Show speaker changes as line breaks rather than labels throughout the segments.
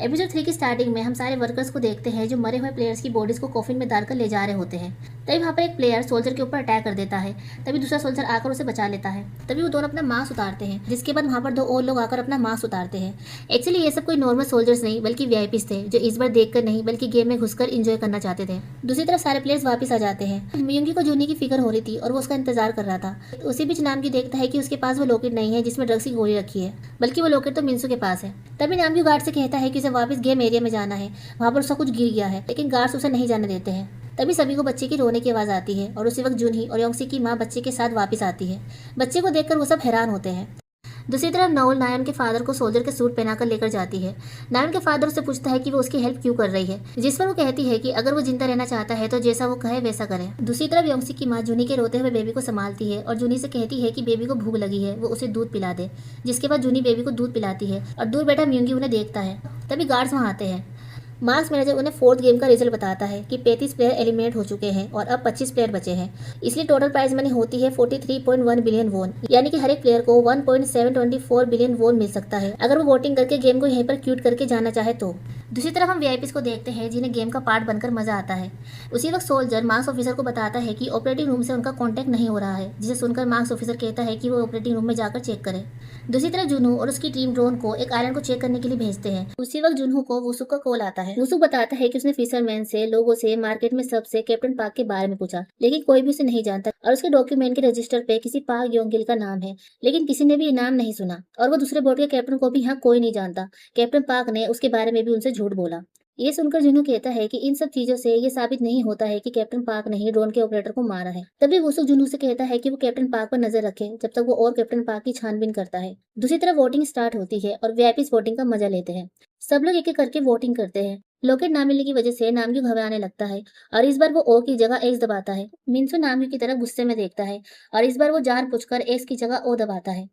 Episode 3 की starting में हम सारे वर्कर्स को देखते हैं जो मरे हुए प्लेयर्स की बॉडीज को कॉफिन में डालकर ले जा रहे होते हैं। तभी वहाँ पर एक प्लेयर सोल्जर के ऊपर अटैक कर देता है। तभी दूसरा सोल्जर आकर उसे बचा लेता है। तभी वो दोनों अपना मास्क उतारते हैं, जिसके बाद वहाँ पर 2 और लोग आकर अपना मास्क उतारते हैं। एक्चुअली ये सब कोई नॉर्मल सोल्जर्स नहीं बल्कि वीआईपीज थे, जो इस बार देखकर नहीं बल्कि गेम में घुसकर एंजॉय करना चाहते थे। दूसरी तरफ सारे प्लेयर्स वापस आ जाते हैं। मियोंगी को जूनी की फिक्र हो रही थी और वो उसका इंतजार कर रहा था। उसी बीच नामगी देखता है कि उसके पास वो लॉकेट नहीं है जिसमें ड्रग्स की गोली रखी है, बल्कि वो लॉकेट तो मिंसू के पास है। तभी नामगी गार्ड से कहता है कि उसे वापस गेम एरिया में जाना है, वहाँ पर उसका कुछ गिर गया है, लेकिन गार्ड्स उसे नहीं जाने देते हैं। तभी सभी को बच्चे की रोने की आवाज़ आती है और उसी वक्त जूनही और योंगसी की माँ बच्चे के साथ वापस आती है। बच्चे को देखकर वो सब हैरान होते हैं। दूसरी तरफ नोल नायन के फादर को सोल्जर के सूट पहनाकर लेकर जाती है। नायन के फादर उससे पूछता है कि वो उसकी हेल्प क्यों कर रही है, जिस पर वो कहती है कि अगर वो जिंदा रहना चाहता है तो जैसा वो कहे वैसा करे। दूसरी तरफ योंगसी की माँ जूनी के रोते हुए बेबी को संभालती है और जूनी से कहती है कि बेबी को भूख लगी है, वो उसे दूध पिला दे। जिसके बाद जूनी बेबी को दूध पिलाती है और दूर बैठा म्यूंगी उन्हें देखता है। तभी गार्ड्स वहाँ आते हैं। मार्क्स मैनेजर उन्हें 4th गेम का रिजल्ट बताता है कि 35 प्लेयर एलिमिनेट हो चुके हैं और अब 25 प्लेयर बचे हैं। इसलिए टोटल प्राइज मनी होती है 43.1 बिलियन वोन, यानी कि हर एक प्लेयर को 1.724 बिलियन वोन मिल सकता है अगर वो वोटिंग करके गेम को यहीं पर क्यूट करके जाना चाहे तो। दूसरी तरफ हम वीआईपीज को देखते हैं जिन्हें गेम का पार्ट बनकर मजा आता है। उसी वक्त सोल्जर मार्क्स ऑफिसर को बताता है कि ऑपरेटिंग रूम से उनका कांटेक्ट नहीं हो रहा है, जिसे सुनकर मार्क्स ऑफिसर कहता है कि वो ऑपरेटिंग रूम में जाकर चेक करे। दूसरी तरफ जुनू और उसकी टीम ड्रोन को एक आइलैंड को चेक करने के लिए भेजते हैं। उसी वक्त जुनू को वुसुक का कॉल आता है। वुसुक बताता है कि उसने फिशरमैन से, लोगों से, मार्केट में सबसे कैप्टन पार्क के बारे में पूछा, लेकिन कोई भी उसे नहीं जानता और उसके डॉक्यूमेंट के रजिस्टर पे किसी पार्क योंगिल का नाम है, लेकिन किसी ने भी ये नाम नहीं सुना और वो दूसरे बोट के कैप्टन को भी यहाँ कोई नहीं जानता। कैप्टन पार्क ने उसके बारे में भी उनसे झूठ बोला। ये सुनकर जुनू कहता है कि इन सब चीजों से ये साबित नहीं होता है कि कैप्टन पार्क ने ही ड्रोन के ऑपरेटर को मारा है। तभी वुसुक जुनू से कहता है कि वो कैप्टन पार्क पर नजर रखे जब तक वो और कैप्टन पार्क की छानबीन करता है। दूसरी तरफ वोटिंग स्टार्ट होती है और वीआईपीज वोटिंग का मजा लेते हैं। सब लोग एक एक करके वोटिंग करते हैं। लॉकेट ना मिलने की वजह से नामग्यू घबराने लगता है और इस बार वो ओ की जगह एक्स दबाता है। मिंसू नामग्यू की तरफ गुस्से में देखता है और इस बार वो जानबूझकर एक्स की जगह ओ दबाता है।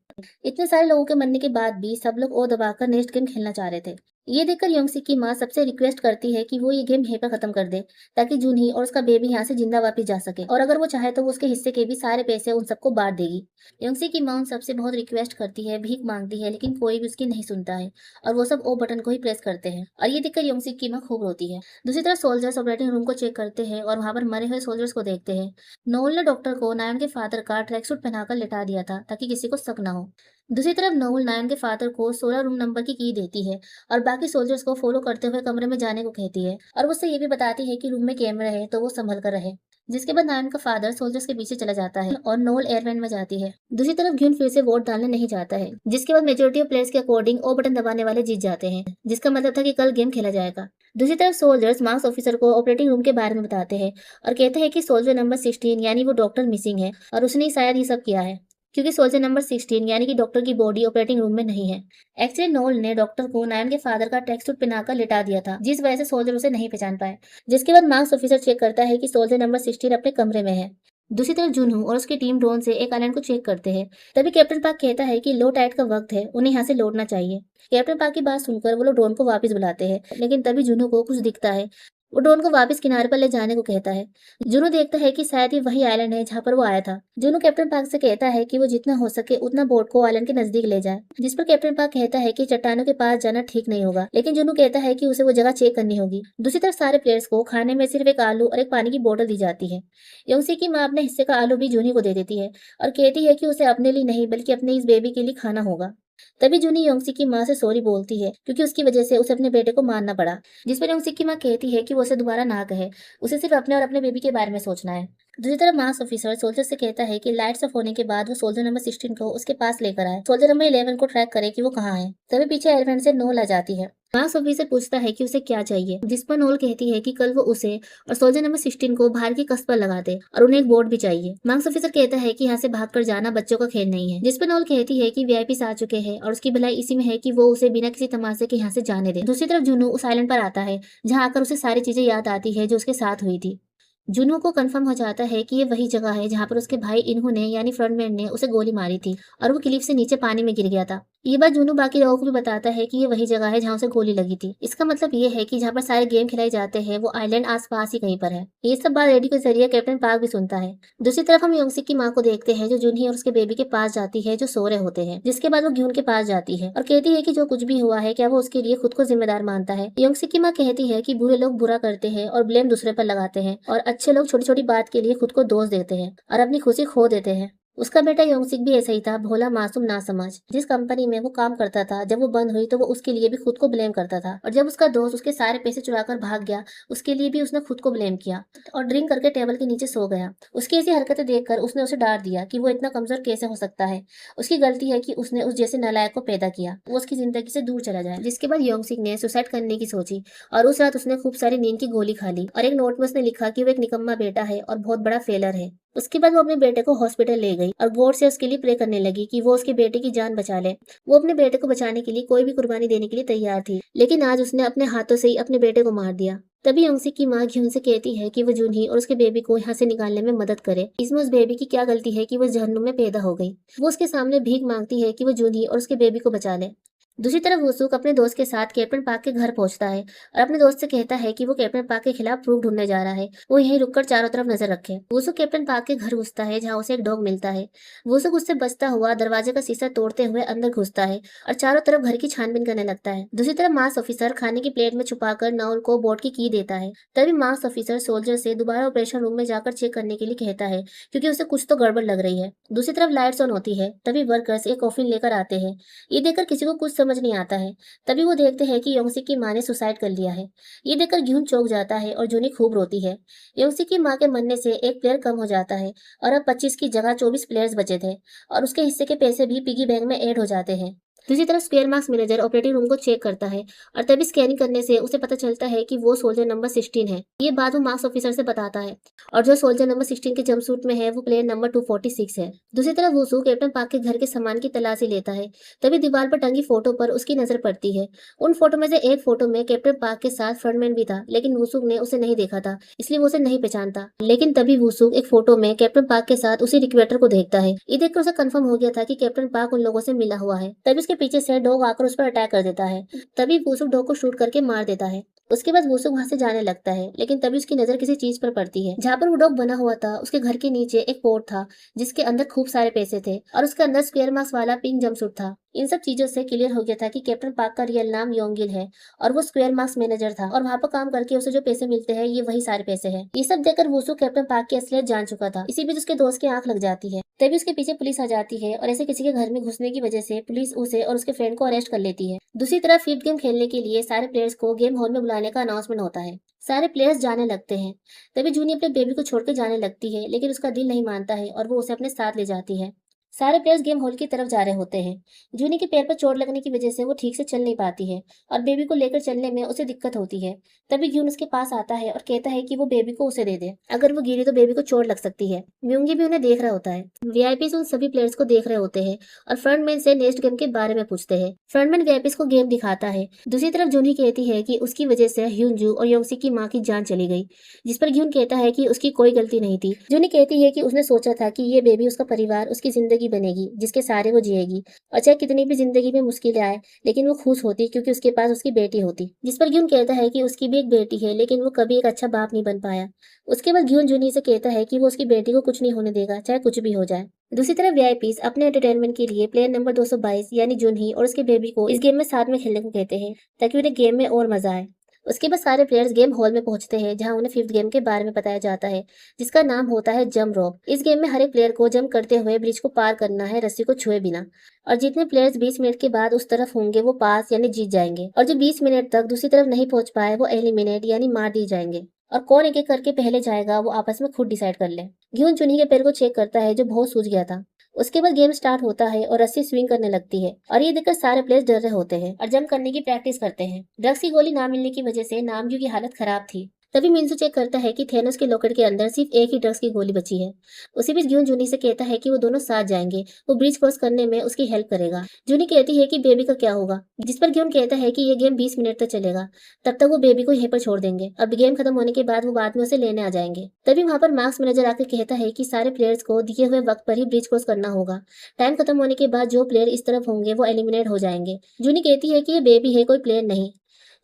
इतने सारे लोगों के मरने के बाद भी सब लोग ओ दबाकर नेक्स्ट गेम खेलना चाह रहे थे। ये देखकर योंगसी की माँ सबसे रिक्वेस्ट करती है कि वो ये गेम यहीं पर खत्म कर दे, ताकि जूनही और उसका बेबी यहाँ से जिंदा वापस जा सके, और अगर वो चाहे तो वो उसके हिस्से के भी सारे पैसे उन सबको बांट देगी। योंगसी की माँ उन सबसे बहुत रिक्वेस्ट करती है, भीख मांगती है, लेकिन कोई भी उसकी नहीं सुनता है और वो सब ओ बटन को ही प्रेस करते हैं और ये देखकर योंगसी की माँ खूब रोती है। दूसरी तरफ सोल्जर्स ऑपरेटिंग रूम को चेक करते हैं और वहाँ पर मरे हुए सोल्जर्स को देखते हैं। नोल ने डॉक्टर को नायन के फादर का ट्रैक सूट पहनाकर लिटा दिया था ताकि किसी को शक न हो। दूसरी तरफ नोल नायन के फादर को 16 रूम नंबर की देती है और बाकी सोल्जर्स को फॉलो करते हुए कमरे में जाने को कहती है और वो उससे ये भी बताती है कि रूम में कैमरा है तो वो संभल कर रहे। जिसके बाद नायन का फादर सोल्जर्स के पीछे चला जाता है और नोल एयरवैन में जाती है। दूसरी तरफ ग्यून फिर से वोट डालने नहीं जाता है, जिसके बाद मेजोरिटी ऑफ प्लेयर्स के अकॉर्डिंग ओ बटन दबाने वाले जीत जाते हैं, जिसका मतलब था कि कल गेम खेला जाएगा। दूसरी तरफ सोल्जर्स मार्क्स ऑफिसर को ऑपरेटिंग रूम के बारे में बताते हैं और कहते हैं कि सोल्जर नंबर 16 यानी वो डॉक्टर मिसिंग है और उसने ही शायद ये सब किया है, क्योंकि सोल्जर नंबर 16 यानी कि डॉक्टर की बॉडी ऑपरेटिंग रूम में नहीं है। एक्चुअली नोल ने डॉक्टर को नायन के फादर का ट्रैक सूट पहनाकर लिटा दिया था, जिस वजह से सोल्जर उसे नहीं पहचान पाए। जिसके बाद मार्क्स ऑफिसर चेक करता है कि सोल्जर नंबर 16 अपने कमरे में है। दूसरी तरफ जुनू और उसकी टीम ड्रोन से एक आइलैंड को चेक करते हैं। तभी कैप्टन पार्क कहता है कि लो टाइड का वक्त है, उन्हें यहाँ से लौटना चाहिए। कैप्टन पार्क की बात सुनकर वो लोग ड्रोन को वापस बुलाते हैं, लेकिन तभी जुनू को कुछ दिखता है। वो ड्रोन को वापस किनारे पर ले जाने को कहता है। जुनू देखता है कि शायद ये वही आइलैंड है जहाँ पर वो आया था। जुनू कैप्टन पार्क से कहता है कि वो जितना हो सके उतना बोट को आइलैंड के नजदीक ले जाए, जिस पर कैप्टन पार्क कहता है कि चट्टानों के पास जाना ठीक नहीं होगा, लेकिन जुनू कहता है कि उसे वो जगह चेक करनी होगी। दूसरी तरफ सारे प्लेयर्स को खाने में सिर्फ एक आलू और एक पानी की बोतल दी जाती है। योंगसी की माँ अपने हिस्से का आलू भी जूनी को दे देती है और कहती है कि उसे अपने लिए नहीं बल्कि अपने इस बेबी के लिए खाना होगा। तभी जूनी योंगसी की माँ से सॉरी बोलती है, क्योंकि उसकी वजह से उसे अपने बेटे को मारना पड़ा। जिस पर योंगसी की माँ कहती है कि वो उसे दोबारा ना कहे, उसे सिर्फ अपने और अपने बेबी के बारे में सोचना है। दूसरी तरफ मार्क्स ऑफिसर सोल्जर से कहता है कि लाइट्स ऑफ होने के बाद वो सोल्जर नंबर 16 को उसके पास लेकर आए, सोल्जर नंबर 11 को ट्रैक करे कि वो कहाँ है। तभी पीछे एयरवैन से नोल आ जाती है। मार्क्स ऑफिसर पूछता है कि उसे क्या चाहिए, जिस पर नोल कहती है कि कल वो उसे और सोल्जर नंबर 16 को बाहर की कस्ब पर लगा दे और उन्हें एक बोर्ड भी चाहिए। मार्क्स ऑफिसर कहता है कि यहाँ से भागकर जाना बच्चों का खेल नहीं है, जिस पर नोल कहती है कि वीआईपीस आ चुके हैं और उसकी भलाई इसी में है कि वो उसे बिना किसी तमाशे के यहाँ से जाने दे। दूसरी तरफ जुनू उस आइलैंड पर आता है जहाँ आकर उसे सारी चीजें याद आती है जो उसके साथ हुई थी। जुनू को कंफर्म हो जाता है कि ये वही जगह है जहाँ पर उसके भाई इन्होंने यानी फ्रंटमैन ने उसे गोली मारी थी और वो क्लिफ से नीचे पानी में गिर गया था। ये बात जूनू बाकी लोगों को भी बताता है कि ये वही जगह है जहाँ उसे गोली लगी थी। इसका मतलब ये है कि जहाँ पर सारे गेम खिलाए जाते हैं वो आइलैंड आसपास ही कहीं पर है। ये सब बात रेडियो के जरिए कैप्टन पार्क भी सुनता है। दूसरी तरफ हम योंगसिक की माँ को देखते हैं जो जूनही और उसके बेबी के पास जाती है जो सो रहे होते हैं, जिसके बाद वो ग्यून के पास जाती है और कहती है कि जो कुछ भी हुआ है क्या वो उसके लिए खुद को जिम्मेदार मानता है। योंगसिक की माँ कहती है कि बुरे लोग बुरा करते हैं और ब्लेम दूसरे पर लगाते हैं और अच्छे लोग छोटी छोटी बात के लिए खुद को दोष देते हैं और अपनी खुशी खो देते हैं। उसका बेटा योंगसिक भी ऐसा ही था, भोला मासूम नासमझ। जिस कंपनी में वो काम करता था जब वो बंद हुई तो वो उसके लिए भी खुद को ब्लेम करता था और जब उसका दोस्त उसके सारे पैसे चुराकर भाग गया उसके लिए भी उसने खुद को ब्लेम किया और ड्रिंक करके टेबल के नीचे सो गया। उसकी ऐसी हरकतें देखकर उसने उसे डांट दिया कि वो इतना कमजोर कैसे हो सकता है। उसकी गलती है कि उसने उस जैसे नालायक को पैदा किया, वो उसकी जिंदगी से दूर चला जाए। जिसके बाद योंगसिक ने सुसाइड करने की सोची और उस रात उसने खूब सारी नींद की गोली खा ली और एक नोट में उसने लिखा कि वो एक निकम्मा बेटा है और बहुत बड़ा फेलर है। उसके बाद वो अपने बेटे को हॉस्पिटल ले गई और गॉड से उसके लिए प्रे करने लगी कि वो उसके बेटे की जान बचा ले। वो अपने बेटे को बचाने के लिए कोई भी कुर्बानी देने के लिए तैयार थी, लेकिन आज उसने अपने हाथों से ही अपने बेटे को मार दिया। तभी योंगसिक की माँ घ्यून से कहती है कि वो जूनही और उसके बेबी को यहाँ से निकालने में मदद करे। इसमें उस बेबी की क्या गलती है कि वो जहन्नुम में पैदा हो गई। वो उसके सामने भीख मांगती है कि वो जूनही और उसके बेबी को बचा ले। दूसरी तरफ वुसुक अपने दोस्त के साथ कैप्टन पार्क के घर पहुंचता है और अपने दोस्त से कहता है कि वो कैप्टन पार्क के खिलाफ प्रूफ ढूंढने जा रहा है, वो यहीं रुककर चारों तरफ नजर रखे। वुसुक कैप्टन पार्क के घर घुसता है जहाँ उसे एक डॉग मिलता है। वुसुक उससे बचता हुआ दरवाजे का शीशा तोड़ते हुए अंदर घुसता है और चारों तरफ घर की छानबीन करने लगता है। दूसरी तरफ मार्स ऑफिसर खाने की प्लेट में छुपाकर नाउल को बोट की की देता है। तभी मार्स ऑफिसर सोल्जर से दोबारा ऑपरेशन रूम में जाकर चेक करने के लिए कहता है क्योंकि उसे कुछ तो गड़बड़ लग रही है। दूसरी तरफ लाइट्स ऑन होती है। तभी वर्कर्स एक कॉफिन लेकर आते हैं। ये देखकर किसी को कुछ समझ नहीं आता है। तभी वो देखते हैं कि योंगसिक की माँ ने सुसाइड कर लिया है। ये देखकर घ्यून चौंक जाता है और जूनी खूब रोती है। योंगसिक की माँ के मरने से एक प्लेयर कम हो जाता है और अब 25 की जगह 24 प्लेयर्स बचे थे और उसके हिस्से के पैसे भी पिगी बैंक में ऐड हो जाते हैं। दूसरी तरफ square marks manager operating room को चेक करता है और तभी स्कैनिंग करने से उसे पता चलता है कि वो सोल्जर नंबर 16 है। ये बात वो मार्क्स ऑफिसर से बताता है और जो सोल्जर नंबर 16 के जंपसूट में है वो प्लेयर नंबर 246 है। दूसरी तरफ वुसु कैप्टन पार्क के घर के सामान की तलाशी लेता है। तभी दीवार पर टंगी फोटो पर उसकी नजर पड़ती है। उन फोटो में से एक फोटो में कैप्टन पार्क के साथ फ्रंटमैन भी था, लेकिन वुसुक ने उसे नहीं देखा था, इसलिए वो उसे नहीं पहचानता। लेकिन तभी वुसुक एक फोटो में कैप्टन पार्क के साथ उसी रिक्वेटर को देखता है। ये देखकर उसे कंफर्म हो गया था कि कैप्टन पार्क उन लोगों से मिला हुआ है। तभी उसके पीछे से डॉग आकर उस पर अटैक कर देता है। तभी वुसुक डॉग को शूट करके मार देता है। उसके बाद वुसुक वहां से जाने लगता है, लेकिन तभी उसकी नजर किसी चीज पर पड़ती है। जहाँ पर वो डॉग बना हुआ था उसके घर के नीचे एक पोर्ट था जिसके अंदर खूब सारे पैसे थे और उसके अंदर स्क्वायर मार्क्स वाला पिंक जंपसूट था। इन सब चीजों से क्लियर हो गया था कि कैप्टन पार्क का रियल नाम योंगिल है और वो स्क्वायर मार्क्स मैनेजर था और वहाँ पर काम करके उसे जो पैसे मिलते हैं ये वही सारे पैसे हैं। ये सब देखकर वुसुक कैप्टन पार्क की असलियत जान चुका था। इसी बीच उसके दोस्त की आंख लग जाती है। तभी उसके पीछे पुलिस आ जाती है और ऐसे किसी के घर में घुसने की वजह से पुलिस उसे और उसके फ्रेंड को अरेस्ट कर लेती है। दूसरी तरफ फिफ्थ गेम खेलने के लिए सारे प्लेयर्स को गेम हॉल में बुलाने का अनाउंसमेंट होता है। सारे प्लेयर्स जाने लगते हैं। तभी जूनी अपने बेबी को छोड़कर जाने लगती है, लेकिन उसका दिल नहीं मानता है और वो उसे अपने साथ ले जाती है। सारे प्लेयर्स गेम हॉल की तरफ जा रहे होते हैं। जूनी के पैर पर चोट लगने की वजह से वो ठीक से चल नहीं पाती है और बेबी को लेकर चलने में उसे दिक्कत होती है। तभी ग्यून उसके पास आता है और कहता है कि वो बेबी को उसे दे दे, अगर वो गिरी तो बेबी को चोट लग सकती है। म्यूंगी भी उन्हें देख रहा होता है। वीआईपीज उन सभी प्लेयर्स को देख रहे होते हैं और फ्रंटमैन से नेक्स्ट गेम के बारे में पूछते हैं। फ्रंटमैन वीआईपीज को गेम दिखाता है। दूसरी तरफ जूनी कहती है कि उसकी वजह से ह्यूनजू और योंगसिक की माँ की जान चली गई, जिस पर ग्यून कहता है कि उसकी कोई गलती नहीं थी। जूनी कहती है कि उसने सोचा था कि ये बेबी उसका परिवार, उसकी जिंदगी बनेगी जिसके सारे वो जिएगी और चाहे कितनी भी जिंदगी में मुश्किलें आए लेकिन वो खुश होती क्योंकि उसके पास उसकी बेटी होती। जिस पर ग्यून कहता है कि उसकी भी एक बेटी है लेकिन वो कभी एक अच्छा बाप नहीं बन पाया। उसके बाद ग्यून जूनी से कहता है कि वो उसकी बेटी को कुछ नहीं होने देगा, चाहे कुछ भी हो जाए। दूसरी तरफ वीआईपीज अपने एंटरटेनमेंट के लिए प्लेयर नंबर 222 यानी जूनही और उसके बेबी को इस गेम में साथ में खेलने को कहते हैं ताकि उन्हें गेम में और मजा आए। उसके बाद सारे प्लेयर्स गेम हॉल में पहुंचते हैं जहां उन्हें फिफ्थ गेम के बारे में बताया जाता है जिसका नाम होता है जंप रॉप। इस गेम में हर एक प्लेयर को जंप करते हुए ब्रिज को पार करना है रस्सी को छुए बिना और जितने प्लेयर्स 20 मिनट के बाद उस तरफ होंगे वो पास यानी जीत जाएंगे और जो 20 मिनट तक दूसरी तरफ नहीं पहुंच पाए वो एलिमिनेट यानी मार दिए जाएंगे और कौन एक एक करके पहले जाएगा वो आपस में खुद डिसाइड कर ले। ग्यून चुनी के पैर को चेक करता है जो बहुत सूज गया था। उसके बाद गेम स्टार्ट होता है और रस्सी स्विंग करने लगती है और ये देखकर सारे प्लेयर्स डर रहे होते हैं और जंप करने की प्रैक्टिस करते हैं। ड्रग्स की गोली ना मिलने की वजह से नामग्यू की हालत खराब थी तभी मिंसू चेक करता है कि थेनोस के लॉकेट के अंदर सिर्फ एक ही ड्रग्स की गोली बची है। उसी बीच ग्यून जूनी से कहता है कि वो दोनों साथ जाएंगे, वो ब्रिज क्रॉस करने में उसकी हेल्प करेगा। जूनी कहती है कि बेबी का क्या होगा, जिस पर ग्यून कहता है कि ये गेम 20 मिनट तक चलेगा, तब तक वो बेबी को यहीं पर छोड़ देंगे। अब गेम खत्म होने के बाद वो बाद में उसे लेने आ जाएंगे। तभी वहां पर मार्क्स मैनेजर आकर कहता है कि सारे प्लेयर्स को दिए हुए वक्त पर ही ब्रिज क्रॉस करना होगा। टाइम खत्म होने के बाद जो प्लेयर इस तरफ होंगे वो एलिमिनेट हो जाएंगे। जूनी कहती है कि ये बेबी है, कोई प्लेयर नहीं।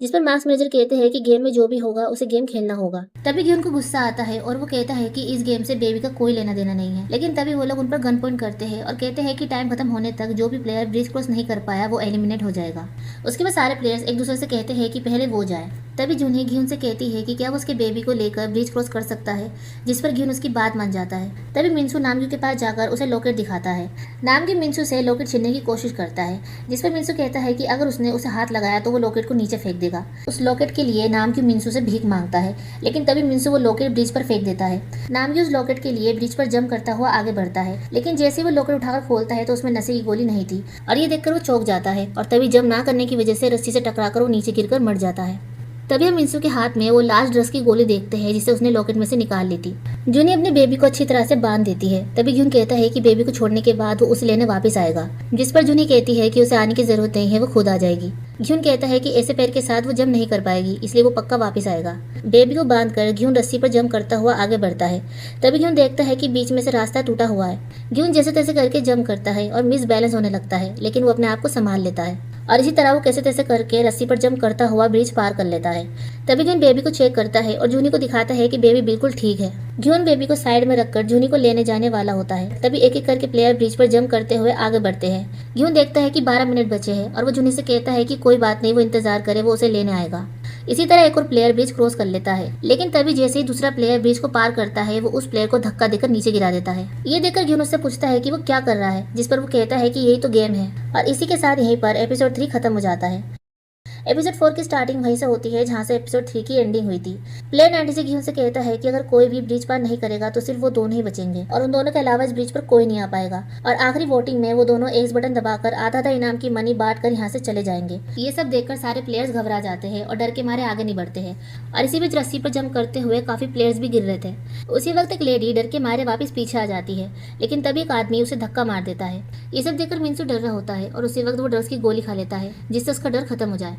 जिस पर मार्क्स मैनेजर कहते हैं कि गेम में जो भी होगा उसे गेम खेलना होगा। तभी ग्यून को गुस्सा आता है और वो कहता है कि इस गेम से बेबी का कोई लेना देना नहीं है। लेकिन तभी वो लोग उन पर गन पॉइंट करते हैं और कहते हैं कि टाइम खत्म होने तक जो भी प्लेयर ब्रिज क्रॉस नहीं कर पाया वो एलिमिनेट हो जाएगा। उसके बाद सारे प्लेयर्स एक दूसरे से कहते हैं कि पहले वो जाए। तभी जूनी ग्यून से कहती है कि क्या वो उसके बेबी को लेकर ब्रिज क्रॉस कर सकता है, जिस पर ग्यून उसकी बात मान जाता है। तभी मिंसू नामग्यू के पास जाकर उसे लॉकेट दिखाता है। नामग्यू मिंसू से लॉकेट छीनने की कोशिश करता है, जिस पर मिंसू कहता है कि अगर उसने उसे हाथ लगाया तो वो लॉकेट को नीचे फेंक देगा। उस लॉकेट के लिए नामग्यू मिंसू से भीख मांगता है, लेकिन तभी मिंसू वो लॉकेट ब्रिज पर फेंक देता है। नामग्यू उस लॉकेट के लिए ब्रिज पर जंप करता हुआ आगे बढ़ता है, लेकिन जैसे ही वो लॉकेट उठाकर खोलता है तो उसमें नशे की गोली नहीं थी और ये देखकर वो चौंक जाता है और तभी जंप ना करने की वजह से रस्सी से टकराकर वो नीचे गिरकर मर जाता है। तभी हम मिंसू के हाथ में वो लास्ट ड्रग्स की गोली देखते हैं जिसे उसने लॉकेट में से निकाल ली थी। जूनी अपने बेबी को अच्छी तरह से बांध देती है। तभी ग्यून कहता है कि बेबी को छोड़ने के बाद वो उसे लेने वापस आएगा, जिस पर जूनी कहती है कि उसे आने की जरूरत नहीं है, वो खुद आ जाएगी। ग्यून कहता है कि ऐसे पैर के साथ वो जंप नहीं कर पाएगी, इसलिए वो पक्का वापस आएगा। बेबी को बांधकर ग्यून रस्सी पर जंप करता हुआ आगे बढ़ता है। तभी ग्यून देखता है कि बीच में से रास्ता टूटा हुआ है। ग्यून जैसे तैसे करके जंप करता है और मिस बैलेंस होने लगता है, लेकिन वो अपने आप को संभाल लेता है और इसी तरह वो कैसे तैसे करके रस्सी पर जंप करता हुआ ब्रिज पार कर लेता है। तभी ग्यून बेबी को चेक करता है और जूनी को दिखाता है कि बेबी बिल्कुल ठीक है। ग्यून बेबी को साइड में रखकर जूनी को लेने जाने वाला होता है। तभी एक एक करके प्लेयर ब्रिज पर जंप करते हुए आगे बढ़ते हैं। ग्यून देखता है कि 12 मिनट बचे हैं और वो जूनी से कहता है कि कोई बात नहीं, वो इंतजार करे, वो उसे लेने आएगा। इसी तरह एक और प्लेयर ब्रिज क्रॉस कर लेता है, लेकिन तभी जैसे ही दूसरा प्लेयर ब्रिज को पार करता है वो उस प्लेयर को धक्का देकर नीचे गिरा देता है। ये देखकर ग्यून उससे पूछता है कि वो क्या कर रहा है, जिस पर वो कहता है कि यही तो गेम है। और इसी के साथ यहीं पर एपिसोड 3 खत्म हो जाता है। एपिसोड 4 की स्टार्टिंग वहीं से होती है जहां से एपिसोड 3 की एंडिंग हुई थी। प्लेयर 96 ग्यून से कहता है कि अगर कोई भी ब्रिज पार नहीं करेगा तो सिर्फ वो दोनों ही बचेंगे और उन दोनों के अलावा इस ब्रिज पर कोई नहीं आ पाएगा। और आखिरी वोटिंग में वो दोनों एक्स बटन दबाकर आधा आधा इनाम की मनी बांट कर यहाँ से चले जाएंगे। ये सब देखकर सारे प्लेयर्स घबरा जाते हैं और डर के मारे आगे नहीं बढ़ते हैं और इसी बीच रस्सी पर जंप करते हुए काफी प्लेयर्स भी गिर रहे थे। उसी वक्त एक लेडी डर के मारे वापस पीछे आ जाती है, लेकिन तभी एक आदमी उसे धक्का मार देता है। ये सब देखकर मिंसू डर रहा होता है और उसी वक्त वो ड्रग्स की गोली खा लेता है, जिससे उसका डर खत्म हो जाए।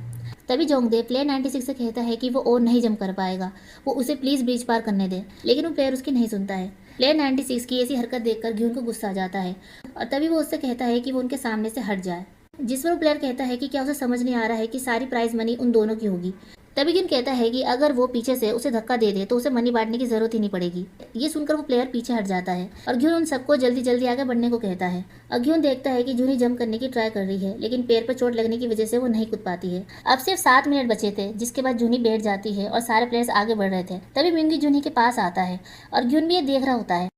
तभी जोंगदे प्लेयर 96 से कहता है कि वो और नहीं जंप कर पाएगा, वो उसे प्लीज ब्रिज पार करने दे, लेकिन वो प्लेयर उसकी नहीं सुनता है। प्लेयर 96 की ऐसी हरकत देखकर ग्यून को गुस्सा आ जाता है और तभी वो उससे कहता है कि वो उनके सामने से हट जाए, जिस पर वो प्लेयर कहता है कि क्या उसे समझ नहीं आ रहा है कि सारी प्राइज मनी उन दोनों की होगी। तभी ग्यून कहता है कि अगर वो पीछे से उसे धक्का दे दे तो उसे मनी बांटने की जरूरत ही नहीं पड़ेगी। ये सुनकर वो प्लेयर पीछे हट जाता है और ग्यून उन सबको जल्दी जल्दी आगे बढ़ने को कहता है। और ग्यून देखता है कि जूनी जंप करने की ट्राई कर रही है, लेकिन पैर पर चोट लगने की वजह से वो नहीं कूद पाती है। अब सिर्फ 7 मिनट बचे थे, जिसके बाद जूनी बैठ जाती है और सारे प्लेयर्स आगे बढ़ रहे थे। तभी मिंगी जूनी के पास आता है और ग्यून भी ये देख रहा होता है।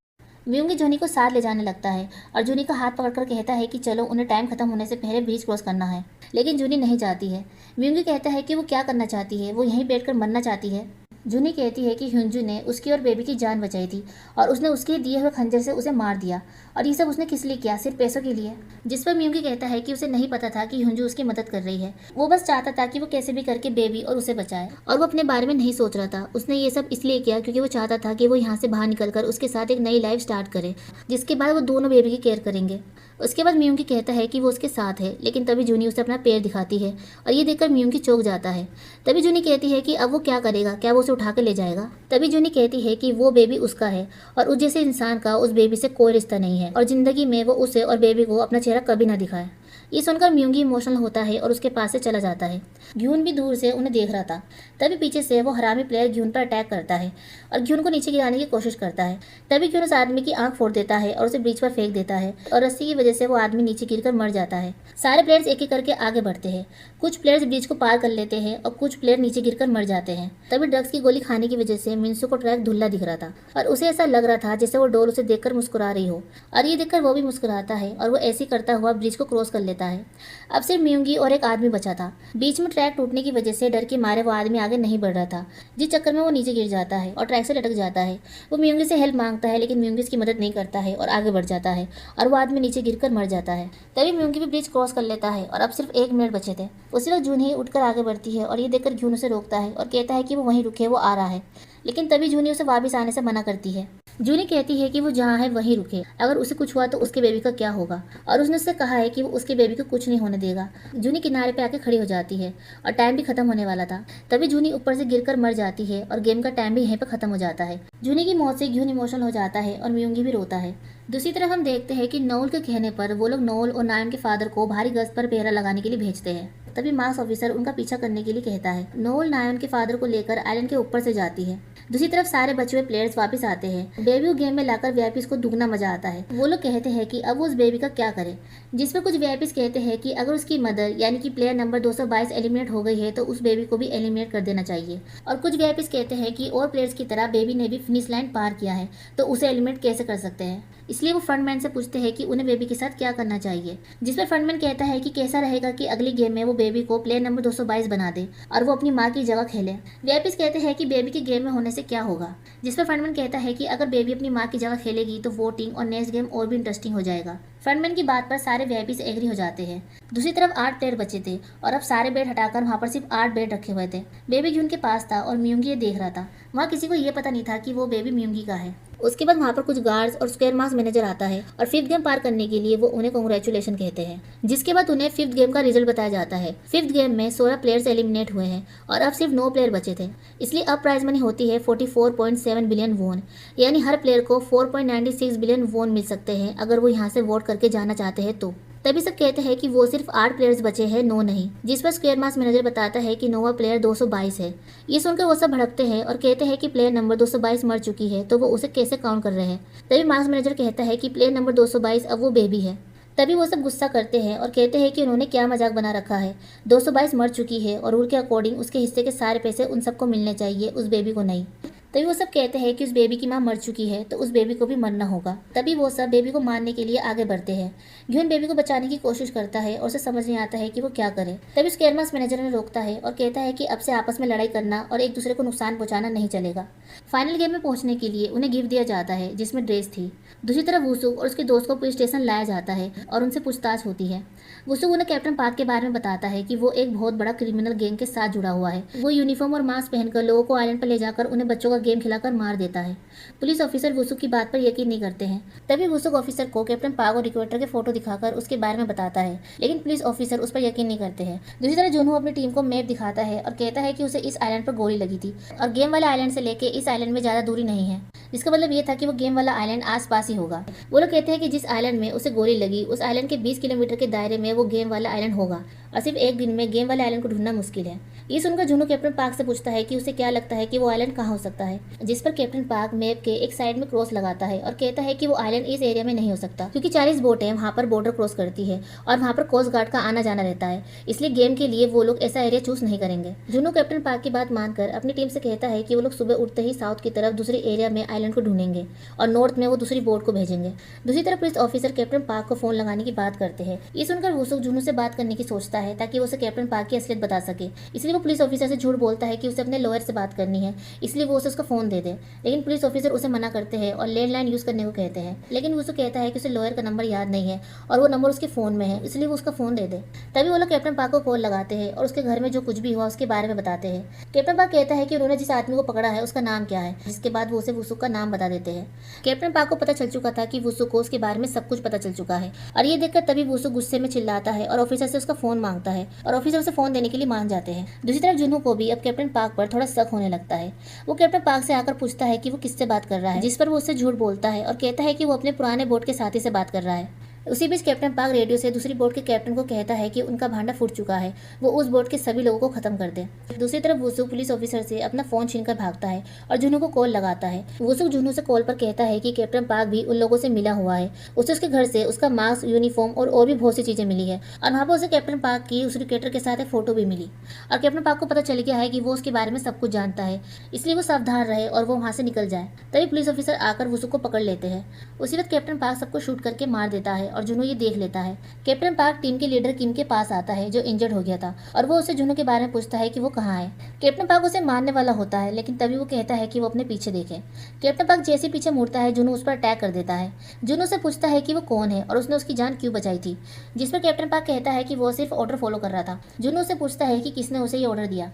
म्यूंगी जूनी को साथ ले जाने लगता है और जूनी का हाथ पकड़कर कहता है कि चलो, उन्हें टाइम खत्म होने से पहले ब्रिज क्रॉस करना है। लेकिन जूनी नहीं चाहती है। म्यूंगी कहता है कि वो क्या करना चाहती है, वो यहीं बैठकर मरना चाहती है। जूनी कहती है कि ह्यूंजू ने उसकी और बेबी की जान बचाई थी और उसने उसके दिए हुए खंजर से उसे मार दिया, और ये सब उसने किस लिए किया, सिर्फ पैसों के लिए। जिस पर म्यूंगी कहता है कि उसे नहीं पता था कि ह्यूंजू उसकी मदद कर रही है, वो बस चाहता था कि वो कैसे भी करके बेबी और उसे बचाए, और वो अपने बारे में नहीं सोच रहा था। उसने ये सब इसलिए किया क्योंकि वो चाहता था कि वो यहाँ से बाहर निकलकर उसके साथ एक नई लाइफ स्टार्ट करे, जिसके बाद वो दोनों बेबी की केयर करेंगे। उसके बाद म्यूंगी कहता है कि वो उसके साथ है, लेकिन तभी जूनी उसे अपना पैर दिखाती है और ये देखकर म्यूंगी चौंक जाता है। तभी जूनी कहती है कि अब वो क्या करेगा, क्या वो उसे उठा कर ले जाएगा। तभी जूनी कहती है कि वो बेबी उसका है और उस जैसे इंसान का उस बेबी से कोई रिश्ता नहीं है और जिंदगी में वो उसे और बेबी को अपना चेहरा कभी ना दिखाए। ये सुनकर म्यूंगी इमोशनल होता है और उसके पास से चला जाता है। ग्यून भी दूर से उन्हें देख रहा था। तभी पीछे से वो हरामी प्लेयर ग्यून पर अटैक करता है और ग्यून को नीचे गिराने की कोशिश करता है। तभी ग्यून उस आदमी की आंख फोड़ देता है और उसे ब्रिज पर फेंक देता है और रस्सी की वजह से वो आदमी नीचे गिरकर मर जाता है। सारे प्लेयर्स एक एक करके आगे बढ़ते हैं। कुछ प्लेयर्स ब्रिज को पार कर लेते हैं और कुछ प्लेयर नीचे गिरकर मर जाते हैं। तभी ड्रग्स की गोली खाने की वजह से मिंसू को ट्रैक धुल्ला दिख रहा था और उसे ऐसा लग रहा था जैसे वो डोल उसे देखकर मुस्कुरा रही हो, और ये देखकर वो भी मुस्कुराता है और वो ऐसे करता हुआ ब्रिज को क्रॉस कर लेता है। देता है। अब सिर्फ म्यूंगी और एक आदमी बचा था। बीच में ट्रैक टूटने की वजह से डर के मारे वो आदमी आगे नहीं बढ़ रहा था, जिस चक्कर में वो नीचे गिर जाता है और ट्रैक से लटक जाता है। वो म्यूंगी से हेल्प मांगता है, लेकिन म्यूंगी उसकी मदद नहीं करता है और आगे बढ़ जाता है और वो आदमी नीचे गिरकर मर जाता है। तभी म्यूंगी भी ब्रिज क्रॉस कर लेता है और अब सिर्फ 1 मिनट बचे थे। उसी वक्त जूनी उठकर आगे बढ़ती है और ये देखकर घ्यून उसे रोकता है और कहता है कि वो वहीं रुके, वो आ रहा है। लेकिन तभी जूनी उसे वापस आने से मना करती है। जूनी कहती है कि वो जहाँ है वहीं रुके, अगर उसे कुछ हुआ तो उसके बेबी का क्या होगा, और उसने उससे कहा है कि वो उसके बेबी को कुछ नहीं होने देगा। जूनी किनारे पे आके खड़ी हो जाती है और टाइम भी खत्म होने वाला था। तभी जूनी ऊपर से गिरकर मर जाती है और गेम का टाइम भी यहीं पर खत्म हो जाता है। जूनी की मौत से घ्यून इमोशनल हो जाता है और म्यूंगी भी रोता है। दूसरी तरफ हम देखते हैं कि नोल के कहने पर वो लोग नोल और नायन के फादर को भारी गश्त पर पहरा लगाने के लिए भेजते हैं। तभी मार्क्स ऑफिसर उनका पीछा करने के लिए कहता है। नोल नायन के फादर को लेकर आइलैंड के ऊपर से जाती है। दूसरी तरफ सारे बचे हुए प्लेयर्स वापस आते हैं। बेबी को गेम में लाकर वीआईपीज को दुगना मजा आता है। वो लोग कहते हैं कि अब वो उस बेबी का क्या करे, जिस पर कुछ वीआईपीज कहते हैं कि अगर उसकी मदर यानी कि प्लेयर नंबर 222 एलिमिनेट हो गई है तो उस बेबी को भी एलिमिनेट कर देना चाहिए। और कुछ वीआईपीज कहते हैं कि और प्लेयर्स की तरह बेबी ने भी फिनिश लाइन पार किया है तो उसे एलिमिनेट कैसे कर सकते हैं। इसलिए वो फ्रंटमैन से पूछते हैं कि उन्हें बेबी के साथ क्या करना चाहिए, जिस पर फ्रंटमैन कहता है कि कैसा रहेगा कि अगली गेम में वो बेबी को प्लेयर नंबर 222 बना दे और वो अपनी माँ की जगह खेले। वीआईपीज कहते हैं कि बेबी के गेम में होने से क्या होगा, जिस पर फ्रंटमैन कहता है कि अगर बेबी अपनी माँ की जगह खेलेगी तो वोटिंग और नेक्स्ट गेम और भी इंटरेस्टिंग हो जाएगा। फ्रंटमैन की बात पर सारे वीआईपीज एग्री हो जाते हैं। दूसरी तरफ 8 प्लेयर बचे थे और अब सारे बेड हटाकर वहाँ पर सिर्फ 8 बेड रखे हुए थे। बेबी घ्यून के पास था और म्यूंगी ये देख रहा था। वहाँ किसी को ये पता नहीं था कि वो बेबी म्यूंगी का है। उसके बाद वहाँ पर कुछ गार्ड्स और स्क्वायर मार्क्स मैनेजर आता है और 5th गेम पार करने के लिए वो उन्हें कांग्रेचुलेशन कहते हैं, जिसके बाद उन्हें 5th गेम का रिजल्ट बताया जाता है। 5th गेम में 16 प्लेयर्स एलिमिनेट हुए हैं और अब सिर्फ 9 प्लेयर बचे थे। इसलिए अब प्राइज मनी होती है 44.7 बिलियन वोन, यानी हर प्लेयर को 4.96 बिलियन वोन मिल सकते हैं अगर वो यहाँ से वोट करके जाना चाहते हैं तो। तभी सब कहते हैं कि वो सिर्फ 8 प्लेयर्स बचे हैं, 9 नहीं, जिस पर स्क्वायर मार्क्स मैनेजर बताता है कि 9वां प्लेयर 222 है। ये सुनकर वो सब भड़कते हैं और कहते हैं कि प्लेयर नंबर 222 मर चुकी है तो वो उसे कैसे काउंट कर रहे हैं। तभी मार्क्स मैनेजर कहता है कि प्लेयर नंबर 222 अब वो बेबी है। तभी वो सब गुस्सा करते हैं और कहते हैं कि उन्होंने क्या मजाक बना रखा है, 222 मर चुकी है और रूल के अकॉर्डिंग उसके हिस्से के सारे पैसे उन सबको मिलने चाहिए, उस बेबी को नहीं। तभी वो सब कहते हैं कि उस बेबी की माँ मर चुकी है तो उस बेबी को भी मरना होगा। तभी वो सब बेबी को मारने के लिए आगे बढ़ते हैं। घ्यून बेबी को बचाने की कोशिश करता है और उसे समझ नहीं आता है कि वो क्या करे। तभी स्क्वायर मार्क्स मैनेजर ने रोकता है और कहता है कि अब से आपस में लड़ाई करना और एक दूसरे को नुकसान पहुंचाना नहीं चलेगा। फाइनल गेम में पहुंचने के लिए उन्हें गिफ्ट दिया जाता है जिसमें ड्रेस थी। दूसरी तरफ वुसुक और उसके दोस्त को पुलिस स्टेशन लाया जाता है और उनसे पूछताछ होती है। वुसुक उन्हें कैप्टन पार्क के बारे में बताता है कि वो एक बहुत बड़ा क्रिमिनल गैंग के साथ जुड़ा हुआ है। वो यूनिफॉर्म और मास्क पहनकर लोगों को आइलैंड पर ले जाकर उन्हें बच्चों का गेम खिलाकर मार देता है। पुलिस ऑफिसर वुसुक की बात पर यकीन नहीं करते हैं। तभी वुसुक ऑफिसर को कैप्टन पार्क और इक्वेटर के फोटो दिखाकर उसके बारे में बताता है, लेकिन पुलिस ऑफिसर उस पर यकीन नहीं करते हैं। दूसरी तरफ जुनहो अपनी टीम को मैप दिखाता है और कहता है कि उसे इस आइलैंड पर गोली लगी थी और गेम वाले आइलैंड से लेके इस आइलैंड में ज्यादा दूरी नहीं है, जिसका मतलब ये था कि वो गेम वाला आइलैंड आसपास ही होगा। वो लोग कहते हैं कि जिस आइलैंड में उसे गोली लगी उस आइलैंड के 20 किलोमीटर के दायरे में वो गेम वाला आइलैंड होगा और सिर्फ एक दिन में गेम वाले आइलैंड को ढूंढना मुश्किल है। ये सुनकर जुनहो कैप्टन पार्क से पूछता है कि उसे क्या लगता है कि वो आइलैंड कहाँ हो सकता है, जिस पर कैप्टन पार्क मैप के एक साइड में क्रॉस लगाता है और कहता है कि वो आइलैंड इस एरिया में नहीं हो सकता क्योंकि 40 बोटें वहाँ पर बॉर्डर क्रॉस करती है और वहाँ पर कोस्ट गार्ड का आना जाना रहता है, इसलिए गेम के लिए वो लोग ऐसा एरिया चूज नहीं करेंगे। जुनहो कैप्टन पार्क की बात मानकर अपनी टीम से कहता है कि वो लोग सुबह उठते ही साउथ की तरफ दूसरे एरिया में आइलैंड को ढूंढेंगे और नॉर्थ में वो दूसरी बोट को भेजेंगे। दूसरी तरफ पुलिस ऑफिसर कैप्टन पार्क को फोन लगाने की बात करते हैं। ये सुनकर वुसुक जुनहो से बात करने की सोचता है ताकि वो उसे कैप्टन पार्क की असलियत बता सके, इसलिए वो पुलिस ऑफिसर से झूठ बोलता है कि उसे अपने लॉयर से बात करनी है, इसलिए वो उसे उसका फोन दे दे। लेकिन पुलिस ऑफिसर उसे मना करते हैं और लैंडलाइन यूज करने को कहते हैं, लेकिन वुसुक कहता है कि उसे लॉयर का नंबर याद नहीं है और वो नंबर उसके फोन में है, इसलिए वो उसका फोन दे दे। तभी वो लोग कैप्टन पार्क को कॉल लगाते हैं और उसके घर में जो कुछ भी हुआ उसके बारे में बताते हैं। कैप्टन पार्क कहता है कि उन्होंने जिस आदमी को पकड़ा है उसका नाम क्या है, जिसके बाद वो उसे वुसुक का नाम बता देते हैं। कैप्टन पार्क को पता चल चुका था कि वुसुक को उसके बारे में सब कुछ पता चल चुका है और ये देखकर तभी वुसुक गुस्से में चिल्लाता है और ऑफिसर से उसका फोन मांगता है और ऑफिसर उसे फोन देने के लिए मान जाते हैं। दूसरी तरफ जुनहो को भी अब कैप्टन पार्क पर थोड़ा शक होने लगता है। वो कैप्टन पार्क से आकर पूछता है कि वो किससे बात कर रहा है, जिस पर वो उससे झूठ बोलता है और कहता है कि वो अपने पुराने बोट के साथी से बात कर रहा है। उसी बीच कैप्टन पार्क रेडियो से दूसरी बोट के कैप्टन को कहता है कि उनका भांडा फूट चुका है, वो उस बोट के सभी लोगों को खत्म कर दे। दूसरी तरफ वुसुक पुलिस ऑफिसर से अपना फोन छीनकर भागता है और जुनहो को कॉल लगाता है। वुसुक जुनहो से कॉल पर कहता है कि कैप्टन पार्क भी उन लोगों से मिला हुआ है, उसे उसके घर से उसका मास्क, यूनिफॉर्म और भी बहुत सी चीजें मिली है और वहाँ पर उसे कैप्टन पार्क की उस क्रिकेटर के साथ एक फोटो भी मिली और कैप्टन पार्क को पता चल गया है कि वो उसके बारे में सब कुछ जानता है, इसलिए वो सावधान रहे और वो वहाँ से निकल जाए। तभी पुलिस ऑफिसर आकर वुसुक को पकड़ लेते हैं। उसी वक्त कैप्टन पार्क सबको शूट करके मार देता है और जुनू ये देख लेता है। कैप्टन पार्क टीम के लीडर किम के पास आता है जो इंजर्ड हो गया था और वो उसे जुनू के बारे में पूछता है कि वो कहाँ है। कैप्टन पार्क उसे मारने वाला होता है लेकिन तभी वो कहता है कि वो अपने पीछे देखे। कैप्टन पार्क जैसे पीछे मुड़ता है जुनू उस पर अटैक कर देता है। जुनू से पूछता है कि वो कौन है और उसने उसकी जान क्यों बचाई थी, जिस पर कैप्टन पार्क कहता है कि वो सिर्फ ऑर्डर फॉलो कर रहा था। जुनू से पूछता है कि किसने उसे ये ऑर्डर दिया,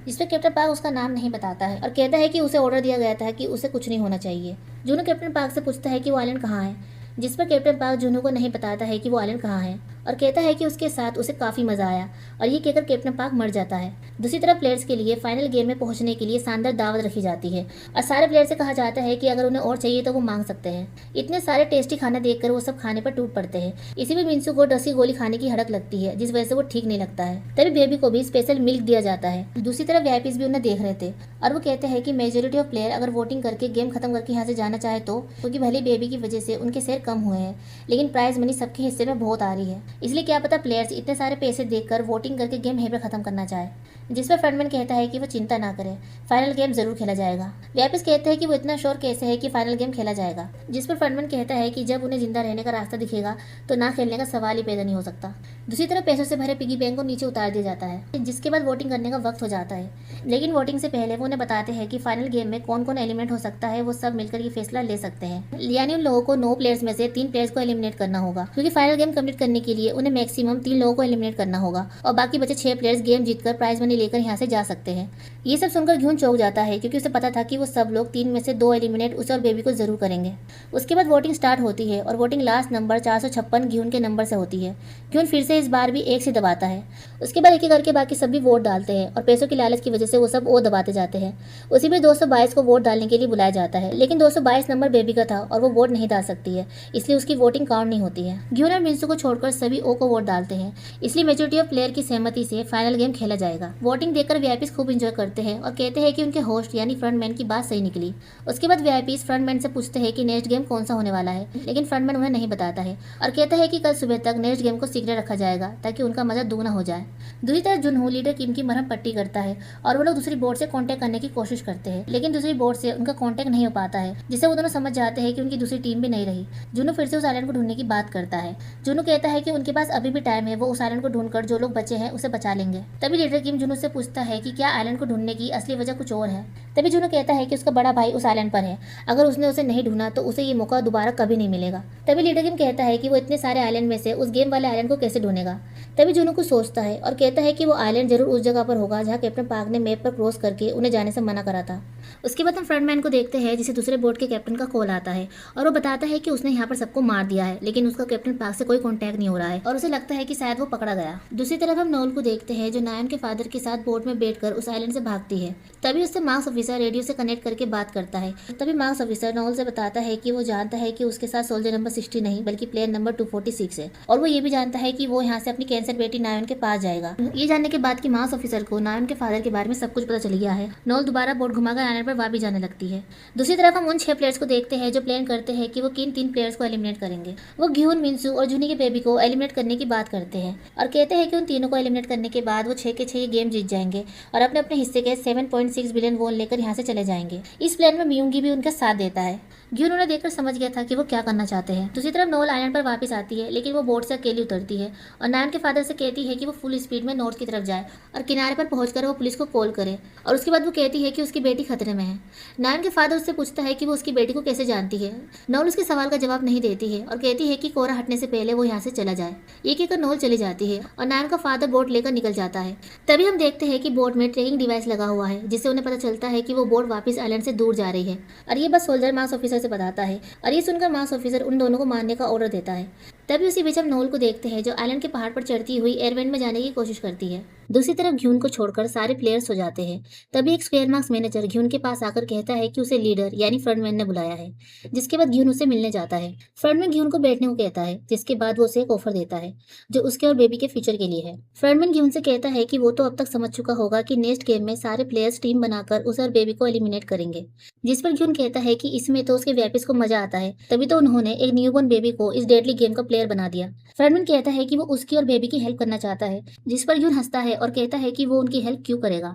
जिस पर कैप्टन पार्क उसका नाम नहीं बताता है और कहता है कि उसे ऑर्डर दिया गया था कि उसे कुछ नहीं होना चाहिए। जुनू कैप्टन पार्क से पूछता है कि वो आइलैंड कहाँ है, जिस पर कैप्टन पार्क जुनू को नहीं बताता है कि वो आइलैंड कहाँ है और कहता है कि उसके साथ उसे काफ़ी मज़ा आया और ये कहकर कैप्टन पार्क मर जाता है। दूसरी तरफ प्लेयर्स के लिए फाइनल गेम में पहुंचने के लिए शानदार दावत रखी जाती है और सारे प्लेयर से कहा जाता है कि अगर उन्हें और चाहिए तो वो मांग सकते हैं। इतने सारे टेस्टी खाना देखकर वो सब खाने पर टूट पड़ते हैं। इसी में मिंसू को रसी गोली खाने की हड़क लगती है जिस वजह से वो ठीक नहीं लगता है। तभी बेबी को भी स्पेशल मिल्क दिया जाता है। दूसरी तरफ वीआईपीज भी उन्हें देख रहे थे और वो कहते हैं कि मेजोरिटी ऑफ प्लेयर अगर वोटिंग करके गेम खत्म करके यहाँ से जाना चाहे तो, क्योंकि भले बेबी की वजह से उनके शेयर कम हुए हैं लेकिन प्राइज मनी सबके हिस्से में बहुत आ रही है, इसलिए क्या पता प्लेयर्स इतने सारे पैसे देकर वोटिंग करके गेम यहीं पर खत्म करना चाहे। जिस पर फ्रंटमैन कहता है कि वो चिंता ना करे, फाइनल गेम जरूर खेला जाएगा। वीआईपीज कहते हैं कि वो इतना श्योर कैसे है कि फाइनल गेम खेला जाएगा, जिस पर फ्रंटमैन कहता है कि जब उन्हें जिंदा रहने का रास्ता दिखेगा तो ना खेलने का सवाल ही पैदा नहीं हो सकता। दूसरी तरफ पैसों से भरे पिगी बैंक को नीचे उतार दिया जाता है, जिसके बाद वोटिंग करने का वक्त हो जाता है। लेकिन वोटिंग से पहले वो उन्हें बताते हैं कि फाइनल गेम में कौन कौन एलिमिनेट हो सकता है, वो सब मिलकर ये फैसला ले सकते हैं। यानी उन लोगों को 9 प्लेयर्स में से 3 प्लेयर्स को एलिमिनेट करना होगा, क्योंकि फाइनल गेम कंप्लीट करने के लिए उन्हें मैक्सिमम 3 लोगों को एलिमिनेट करना होगा और बाकी बचे 6 प्लेयर्स गेम जीतकर प्राइज मनी लेकर यहाँ से जा सकते हैं। ये सब सुनकर घ्यून चौंक जाता है क्योंकि उसे पता था कि वो सब लोग 3 में से 2 एलिमिनेट उसे और बेबी को जरूर करेंगे। उसके बाद वोटिंग स्टार्ट होती है और वोटिंग लास्ट नंबर 456 घ्यून के नंबर से होती है। घ्यून फिर से इस बार भी 1 से दबाता है। उसके बाद एक एक करके बाकी सभी वोट डालते हैं और पैसों की लालच की वजह से वो सब और दबाते जाते हैं। उसी में 222 को वोट डालने के लिए बुलाया जाता है, लेकिन 222 नंबर बेबी का था और वो वोट नहीं डाल सकती है, इसलिए उसकी वोटिंग काउंट नहीं होती है। घ्यून और मिंसू को छोड़कर सभी ओ को वोट डालते हैं, इसलिए मेजोरिटी ऑफ प्लेयर की सहमति से फाइनल गेम खेला जाएगा। वोटिंग देखकर वीआईपीज खूब इंजॉय करते हैं और कहते हैं कि उनके होस्ट यानी फ्रंटमैन की बात सही निकली। उसके बाद वीआईपीज फ्रंटमैन से पूछते हैं कि नेक्स्ट गेम कौन सा होने वाला है, लेकिन फ्रंटमैन उन्हें नहीं बताता है और कहता है कि कल सुबह तक नेक्स्ट गेम को सीक्रेट रखा जाएगा ताकि उनका मजा दुगना हो जाए। दूसरी तरफ जुनहो लीडर किम की मरहम पट्टी करता है और वो लोग दूसरी बोर्ड से कांटेक्ट करने की कोशिश करते हैं, लेकिन दूसरी बोर्ड से उनका कांटेक्ट नहीं हो पाता है, जिससे वो दोनों समझ जाते हैं कि उनकी दूसरी टीम भी नहीं रही। जुनू फिर से उस आइलैंड को ढूंढने की बात करता है। जुनू कहता है कि उनके पास अभी भी टाइम है, वो उस आइलैंड को ढूंढकर जो लोग बचे हैं उसे बचा लेंगे। तभी लीडर किम जुनू से पूछता है कि क्या आइलैंड को ढूंढने की असली वजह कुछ और है। तभी जुनू कहता है कि उसका बड़ा भाई उस आइलैंड पर है, अगर उसने उसे नहीं ढूंढा तो उसे ये मौका दोबारा कभी नहीं मिलेगा। तभी लीडर किम कहता है कि वो इतने सारे आइलैंड में से उस गेम वाले आइलैंड को कैसे ढूंढेगा। तभी जुनू कुछ सोचता है और कहता है कि वो आइलैंड जरूर उस जगह पर होगा जहाँ कैप्टन पार्क ने मैप पर क्रॉस करके उन्हें जाने से मना करा था। उसके बाद हम फ्रंटमैन को देखते हैं जिसे दूसरे बोर्ड के कैप्टन का कॉल आता है और वो बताता है कि उसने यहाँ पर सबको मार दिया है, लेकिन उसका कैप्टन पार्क से कोई कॉन्टैक्ट नहीं हो रहा है और उसे लगता है कि शायद वो पकड़ा गया। दूसरी तरफ हम नोल को देखते हैं जो नायन के फादर के साथ बोट में बैठकर उस आइलैंड से भागती है। तभी उससे मार्क्स ऑफिसर रेडियो से कनेक्ट करके बात करता है। तभी मार्क्स ऑफिसर नोल से बताता है कि वो जानता है कि उसके साथ सोल्जर नंबर 60 नहीं बल्कि प्लेयर नंबर 246 है और वो ये भी जानता है कि वो यहाँ से अपनी कैंसर बेटी नायन के पास जाएगा। ये जानने के बाद कि मार्क्स ऑफिसर को नायन के फादर के बारे में सब कुछ पता चल गया है, नोल दोबारा बोट घुमाकर आइलैंड पर वापस जाने लगती है। दूसरी तरफ हम उन 6 प्लेयर्स को देखते हैं जो प्लान करते हैं कि वो किन 3 प्लेयर्स को एलिमिनेट करेंगे। वो घ्यून, मिंसू और जूनी के बेबी को एलिमिनेट करने की बात करते हैं और कहते हैं कि उन तीनों को एलिमिनेट करने के बाद वो 6 के 6 गेम जीत जाएंगे और अपने अपने हिस्से के 7.6 बिलियन वोन लेकर यहाँ से चले जाएंगे। इस प्लान में मियोंगी भी उनका साथ देता है। घ्यून उन्हें देखकर समझ गया था कि वो क्या करना चाहते हैं। दूसरी तरफ नोल आइलैंड पर वापस आती है, लेकिन वो बोट से अकेली उतरती है और नायन के फादर से कहती है कि वो फुल स्पीड में नॉर्थ की तरफ जाए और किनारे पर पहुंचकर वो पुलिस को कॉल करे और उसके बाद वो कहती है कि उसकी बेटी खतरे में है। नायन के फादर उससे पूछता है कि वो उसकी बेटी को कैसे जानती है। नोल उसके सवाल का जवाब नहीं देती है और कहती है कि कोहरा हटने से पहले वो यहाँ से चला जाए। ये कहकर नोल चली जाती है और नायन का फादर बोट लेकर निकल जाता है। तभी हम देखते हैं कि बोट में ट्रैकिंग डिवाइस लगा हुआ है, जिससे उन्हें पता चलता है कि वो बोट वापस आइलैंड से दूर जा रही है और ये बस सोल्जर मार्क्स ऑफिसर से बताता है और ये सुनकर मार्क्स ऑफिसर उन दोनों को मारने का ऑर्डर देता है। तभी उसी बीच हम नोल को देखते हैं जो आइलैंड के पहाड़ पर चढ़ती हुई एयरवेंट में जाने की कोशिश करती है। दूसरी तरफ घ्यून को छोड़कर सारे प्लेयर्स सो जाते हैं। तभी एक स्क्वायर मार्क्स मैनेजर घ्यून के पास आकर कहता है कि उसे लीडर यानी फ्रंटमैन ने बुलाया है, जिसके बाद घ्यून उसे मिलने जाता है। फ्रंटमैन घ्यून को बैठने को कहता है, जिसके बाद वो उसे एक ऑफर देता है जो उसके और बेबी के फ्यूचर के लिए है। फ्रंटमैन घ्यून से कहता है कि वो तो अब तक समझ चुका होगा कि नेक्स्ट गेम में सारे प्लेयर्स टीम बनाकर उसे और बेबी को एलिमिनेट करेंगे, जिस पर घ्यून कहता है कि इसमें तो उसके वीआईपीज को मजा आता है, तभी तो उन्होंने एक न्यूबॉर्न बेबी को इस डेडली गेम का प्लेयर बना दिया। फ्रंटमैन कहता है कि वो उसकी और बेबी की हेल्प करना चाहता है, जिस पर घ्यून हंसता है और कहता है कि वो उनकी हेल्प क्यों करेगा।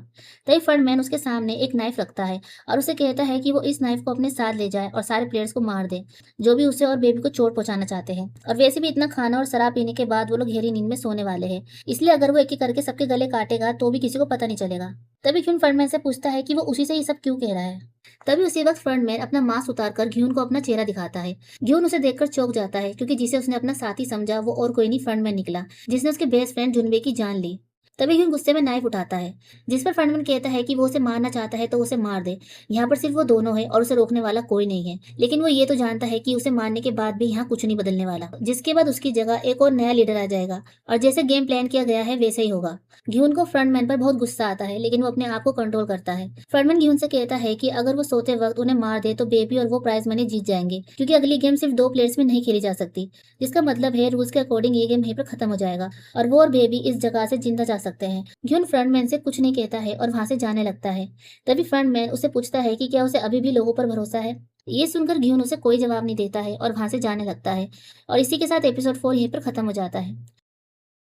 तभी फ्रंटमैन उसके सामने एक नाइफ रखता है और उसे कहता है कि वो इस नाइफ को अपने साथ ले जाए और सारे प्लेयर्स को मार दे जो भी उसे और बेबी को चोट पहुंचाना चाहते हैं। और वैसे भी इतना खाना और शराब पीने के बाद वो लोग गहरी नींद में सोने वाले हैं, इसलिए अगर वो एक एक करके सबके गले काटेगा तो भी किसी को पता नहीं चलेगा। तभी घ्यून फ्रंटमैन से पूछता है कि वो उसी से ये सब क्यों कह रहा है। तभी उसी वक्त फ्रंटमैन अपना मास्क उतारकर घ्यून को अपना चेहरा दिखाता है। घ्यून उसे देखकर चौंक जाता है क्योंकि जिसे उसने अपना साथी समझा वो और कोई नहीं फ्रंटमैन निकला, जिसने उसके बेस्ट फ्रेंड जुनबे की जान ली। तभी घ्यून गुस्से में नाइफ उठाता है, जिस पर फ्रंटमैन कहता है कि वो उसे मारना चाहता है तो उसे मार दे। यहाँ पर सिर्फ वो दोनों है और उसे रोकने वाला कोई नहीं है, लेकिन वो ये तो जानता है कि उसे मारने के बाद भी यहाँ कुछ नहीं बदलने वाला, जिसके बाद उसकी जगह एक और नया लीडर आ जाएगा और जैसे गेम प्लान किया गया है वैसे ही होगा। घ्यून को फ्रंटमैन पर बहुत गुस्सा आता है, लेकिन वो अपने आप को कंट्रोल करता है। फ्रंटमैन घ्यून से कहता है कि अगर वो सोते वक्त उन्हें मार दे तो बेबी और वो प्राइज मनी जीत जाएंगे, क्योंकि अगली गेम सिर्फ 2 प्लेयर्स में नहीं खेली जा सकती, जिसका मतलब है रूल्स के अकॉर्डिंग ये गेम यहीं पर खत्म हो जाएगा और वो और बेबी इस जगह से जिंदा जा सकते हैं। घ्यून फ्रंटमैन से कुछ नहीं कहता है और वहां से जाने लगता है। तभी फ्रंटमैन उसे पूछता है कि क्या उसे अभी भी लोगों पर भरोसा है। ये सुनकर घ्यून उसे कोई जवाब नहीं देता है और वहां से जाने लगता है। और इसी के साथ एपिसोड 4 यहीं पर खत्म हो जाता है।